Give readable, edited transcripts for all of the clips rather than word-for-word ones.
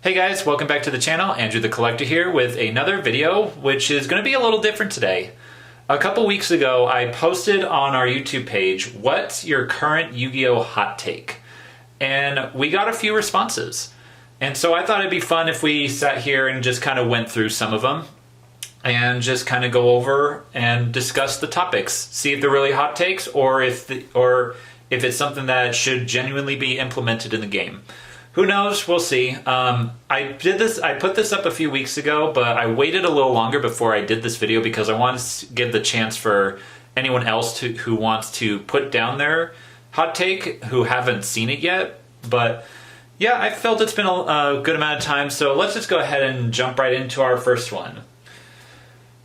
Hey guys, welcome back to the channel. Andrew the Collector here with another video, which is going to be a little different today. A couple weeks ago, I posted on our YouTube page, what's your current Yu-Gi-Oh hot take? And we got a few responses. And so I thought it'd be fun if we sat here and just kind of went through some of them and just kind of go over and discuss the topics. See if they're really hot takes or if it's something that should genuinely be implemented in the game. Who knows? We'll see. I put this up a few weeks ago, but I waited a little longer before I did this video because I wanted to give the chance for anyone else who wants to put down their hot take who haven't seen it yet. But yeah, I felt it's been a good amount of time, so let's just go ahead and jump right into our first one.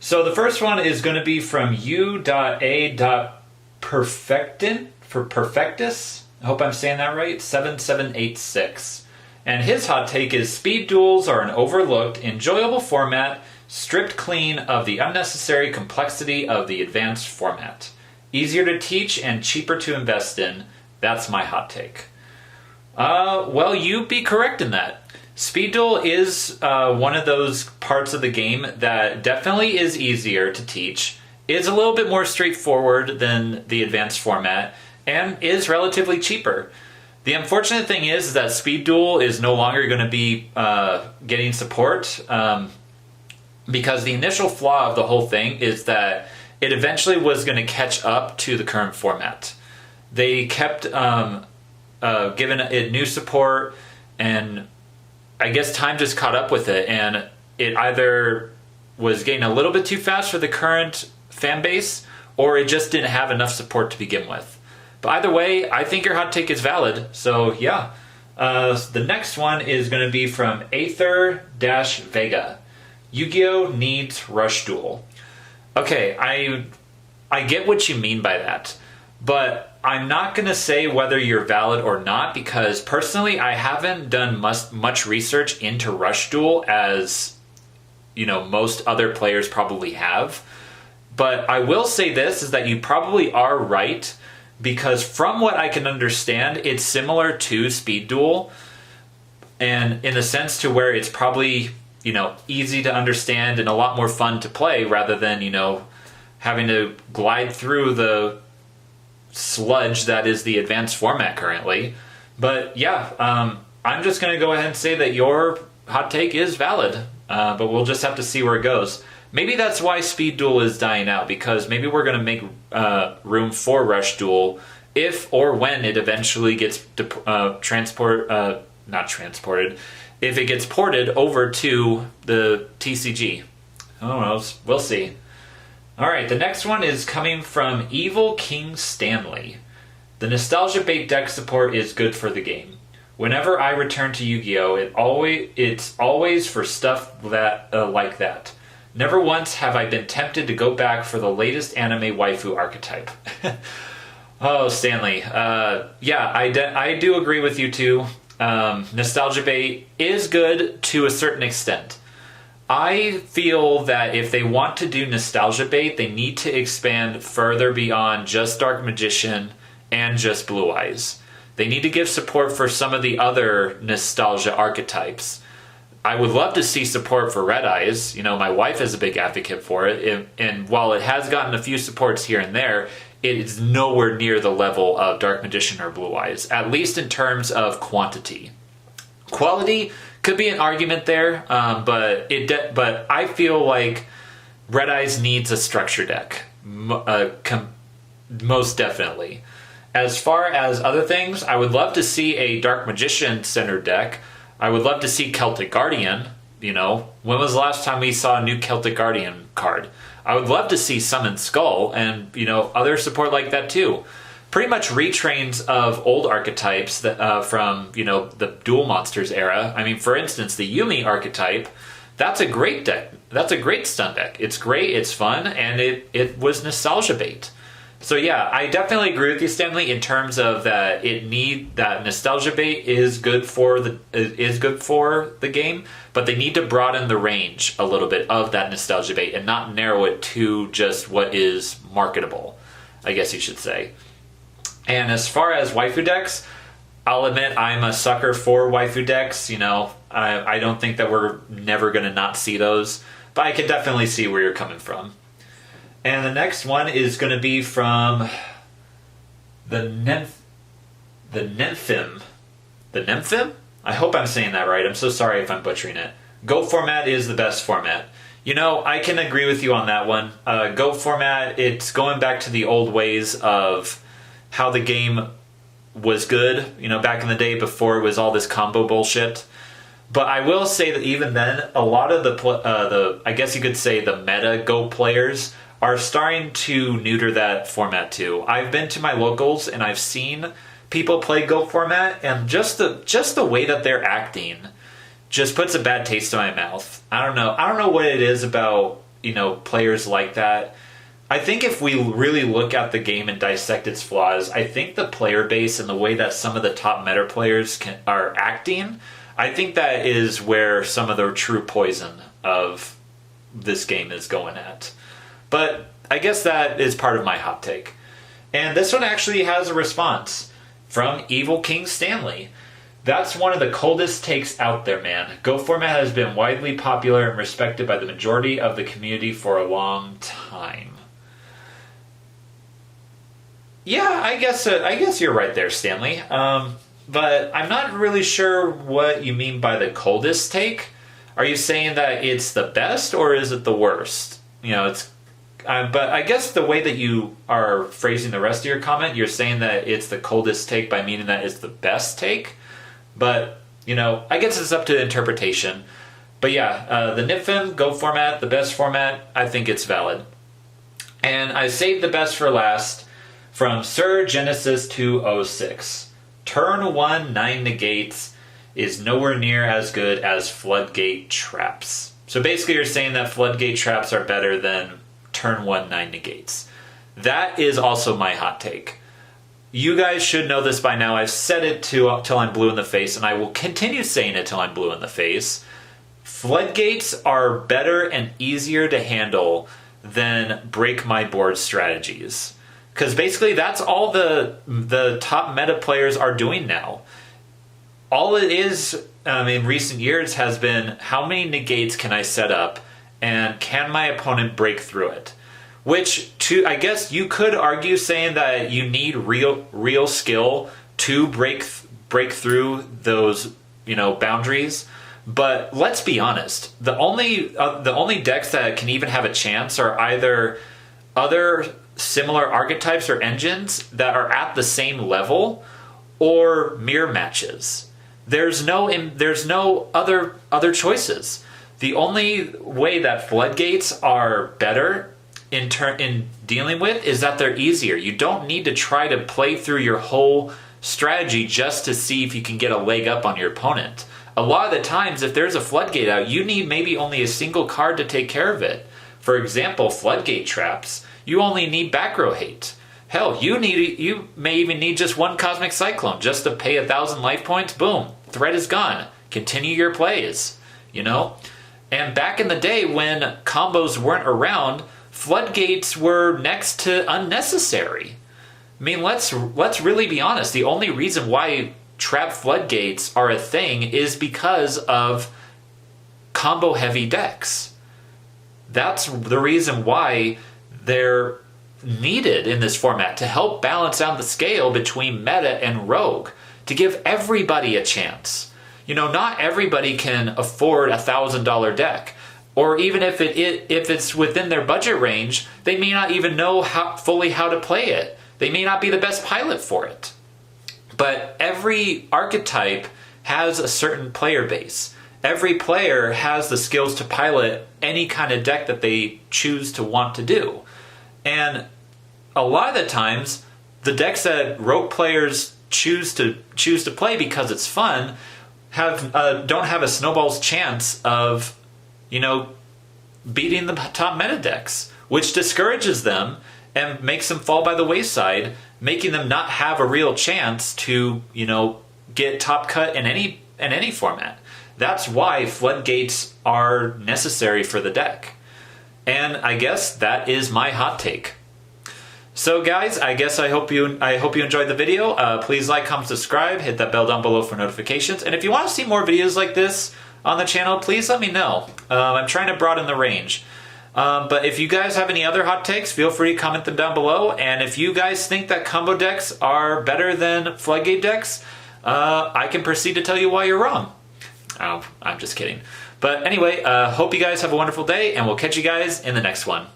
So the first one is going to be from u.a.perfectus. I hope I'm saying that right, 7786. And his hot take is, speed duels are an overlooked, enjoyable format, stripped clean of the unnecessary complexity of the advanced format. Easier to teach and cheaper to invest in. That's my hot take. Well, you'd be correct in that. Speed duel is one of those parts of the game that definitely is easier to teach, is a little bit more straightforward than the advanced format, and is relatively cheaper. The unfortunate thing is that Speed Duel is no longer going to be getting support because the initial flaw of the whole thing is that it eventually was going to catch up to the current format. They kept giving it new support, and I guess time just caught up with it, and it either was getting a little bit too fast for the current fan base, or it just didn't have enough support to begin with. But either way, I think your hot take is valid, so yeah. The next one is going to be from Aether-Vega. Yu-Gi-Oh! Needs Rush Duel. Okay, I get what you mean by that, but I'm not going to say whether you're valid or not, because personally I haven't done much research into Rush Duel as, most other players probably have. But I will say this, is that you probably are right, because from what I can understand, it's similar to Speed Duel, and in a sense to where it's probably, easy to understand and a lot more fun to play rather than, having to glide through the sludge that is the advanced format currently. But yeah, I'm just going to go ahead and say that your hot take is valid, but we'll just have to see where it goes. Maybe that's why Speed Duel is dying out, because maybe we're going to make room for Rush Duel if or when it eventually gets if it gets ported over to the TCG. Who knows? We'll see. Alright, the next one is coming from Evil King Stanley. The nostalgia bait deck support is good for the game. Whenever I return to Yu-Gi-Oh, it's always for stuff that like that. Never once have I been tempted to go back for the latest anime waifu archetype. Oh, Stanley. Yeah, I do agree with you too. Nostalgia bait is good to a certain extent. I feel that if they want to do nostalgia bait, they need to expand further beyond just Dark Magician and just Blue Eyes. They need to give support for some of the other nostalgia archetypes. I would love to see support for Red Eyes. My wife is a big advocate for it. And while it has gotten a few supports here and there, it is nowhere near the level of Dark Magician or Blue Eyes, at least in terms of quantity. Quality could be an argument there, but I feel like Red Eyes needs a structure deck, most definitely. As far as other things, I would love to see a Dark Magician center deck. I would love to see Celtic Guardian. When was the last time we saw a new Celtic Guardian card? I would love to see Summon Skull and, other support like that too. Pretty much retrains of old archetypes that, from, the Duel Monsters era. I mean, for instance, the Yumi archetype, that's a great deck. That's a great stun deck. It's great, it's fun, and it was nostalgia bait. So yeah, I definitely agree with you, Stanley, in terms of that that nostalgia bait is good for the game, but they need to broaden the range a little bit of that nostalgia bait and not narrow it to just what is marketable, I guess you should say. And as far as waifu decks, I'll admit I'm a sucker for waifu decks. You know, I don't think that we're never going to not see those, but I can definitely see where you're coming from. And the next one is going to be from the Nemphim. The Nemphim? I hope I'm saying that right. I'm so sorry if I'm butchering it. Go format is the best format. You know, I can agree with you on that one. Go format, it's going back to the old ways of how the game was good, you know, back in the day before it was all this combo bullshit. But I will say that even then, a lot of the I guess you could say the meta Go players are starting to neuter that format too. I've been to my locals and I've seen people play Go format, and just the way that they're acting just puts a bad taste in my mouth. I don't know what it is about, you know, players like that. I think if we really look at the game and dissect its flaws, I think the player base and the way that some of the top meta players are acting, I think that is where some of the true poison of this game is going at. But I guess that is part of my hot take. And this one actually has a response from Evil King Stanley. That's one of the coldest takes out there, man. Go format has been widely popular and respected by the majority of the community for a long time. Yeah, I guess you're right there, Stanley. But I'm not really sure what you mean by the coldest take. Are you saying that it's the best or is it the worst? You know, it's. But I guess the way that you are phrasing the rest of your comment, you're saying that it's the coldest take by meaning that it's the best take. But, you know, I guess it's up to interpretation. But yeah, the Nipfim, Go format, the best format, I think it's valid. And I saved the best for last from Sir Genesis 206. Turn 1 9 negates is nowhere near as good as Floodgate traps. So basically you're saying that Floodgate traps are better than turn 1 9 negates. That is also my hot take. You guys should know this by now. I've said it till I'm blue in the face, and I will continue saying it till I'm blue in the face. Floodgates are better and easier to handle than break my board strategies. Because basically that's all the top meta players are doing now. All it is in recent years has been how many negates can I set up and can my opponent break through it? Which, I guess you could argue saying that you need real skill to break through those, you know, boundaries. But let's be honest, the only decks that can even have a chance are either other similar archetypes or engines that are at the same level, or mirror matches. There's no other choices. The only way that Floodgates are better in dealing with is that they're easier. You don't need to try to play through your whole strategy just to see if you can get a leg up on your opponent. A lot of the times, if there's a Floodgate out, you need maybe only a single card to take care of it. For example, Floodgate traps, you only need back row hate. Hell, you may even need just one Cosmic Cyclone just to pay 1,000 life points. Boom, threat is gone. Continue your plays, you know? And back in the day when combos weren't around, Floodgates were next to unnecessary. I mean, let's really be honest. The only reason why trap Floodgates are a thing is because of combo-heavy decks. That's the reason why they're needed in this format, to help balance out the scale between meta and rogue, to give everybody a chance. You know, not everybody can afford a $1,000 deck. Or even if it's within their budget range, they may not even know fully how to play it. They may not be the best pilot for it. But every archetype has a certain player base. Every player has the skills to pilot any kind of deck that they choose to want to do. And a lot of the times, the decks that rogue players choose to play because it's fun don't have a snowball's chance of, you know, beating the top meta decks, which discourages them and makes them fall by the wayside, making them not have a real chance to, you know, get top cut in any format. That's why Floodgates are necessary for the deck. And I guess that is my hot take. So guys, I hope you enjoyed the video. Please like, comment, subscribe, hit that bell down below for notifications. And if you want to see more videos like this on the channel, please let me know. I'm trying to broaden the range. But if you guys have any other hot takes, feel free to comment them down below. And if you guys think that combo decks are better than Floodgate decks, I can proceed to tell you why you're wrong. Oh, I'm just kidding. But anyway, hope you guys have a wonderful day, and we'll catch you guys in the next one.